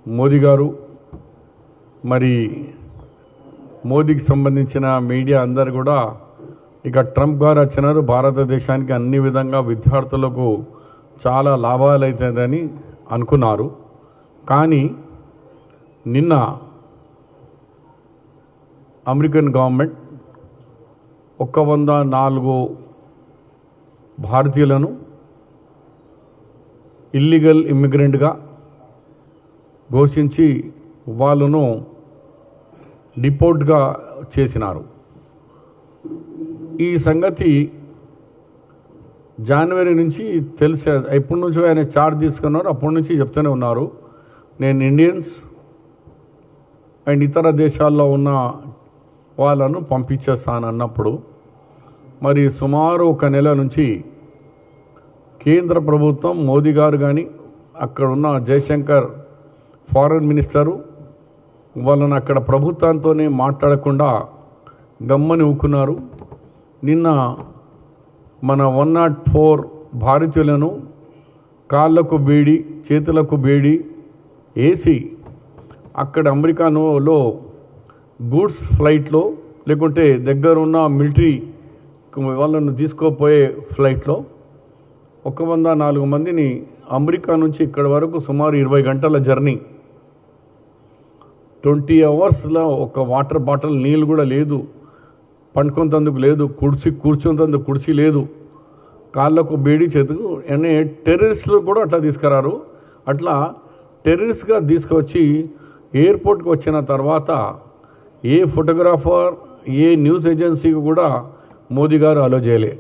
మోదీ గారు మరి మోదీకి సంబంధించిన మీడియా అందరు కూడా ఇక ట్రంప్ గారు వచ్చినారు, భారతదేశానికి అన్ని విధంగా విద్యార్థులకు చాలా లాభాలు అవుతుందని అనుకున్నారు. కానీ నిన్న అమెరికన్ గవర్నమెంట్ 104 భారతీయులను ఇల్లీగల్ ఇమ్మిగ్రెంట్గా ఘోషించి వాళ్ళను డిపోర్ట్గా చేసినారు. ఈ సంగతి జనవరి నుంచి తెలిసే, ఎప్పటి నుంచో ఆయన చార్జ్ తీసుకున్నారు, అప్పటి నుంచి చెప్తూనే ఉన్నారు నేను ఇండియన్స్ అండ్ ఇతర దేశాల్లో ఉన్న వాళ్ళను పంపించేస్తానన్నప్పుడు మరి సుమారు 1 నెల నుంచి కేంద్ర ప్రభుత్వం మోదీ గారు కానీ అక్కడ ఉన్న జయశంకర్ ఫారెన్ మినిస్టరు వాళ్ళని అక్కడ ప్రభుత్వంతోనే మాట్లాడకుండా గమ్మని ఊకున్నారు. నిన్న మన 104 భారతీయులను కాళ్ళకు బేడి చేతులకు బేడి వేసి అక్కడ అమెరికాలో గూడ్స్ ఫ్లైట్లో లేకుంటే దగ్గర ఉన్న మిలిటరీ వాళ్ళను తీసుకోపోయే ఫ్లైట్లో 104 మందిని అమెరికా నుంచి ఇక్కడ వరకు సుమారు 20 గంటల జర్నీ, 20 అవర్స్లో ఒక వాటర్ బాటిల్ నీళ్ళు కూడా లేదు, పండుకొంతందుకు లేదు, కూర్చుంతందుకు కుర్చీ లేదు, కాళ్ళకు బేడి చేతుకు అనే టెర్రరిస్టులు కూడా అట్లా తీసుకురారు. అట్లా టెర్రరిస్ట్గా తీసుకొచ్చి ఎయిర్పోర్ట్కి వచ్చిన తర్వాత ఏ ఫోటోగ్రాఫర్ ఏ న్యూస్ ఏజెన్సీకి కూడా మోదీ గారు అలో చేయలే.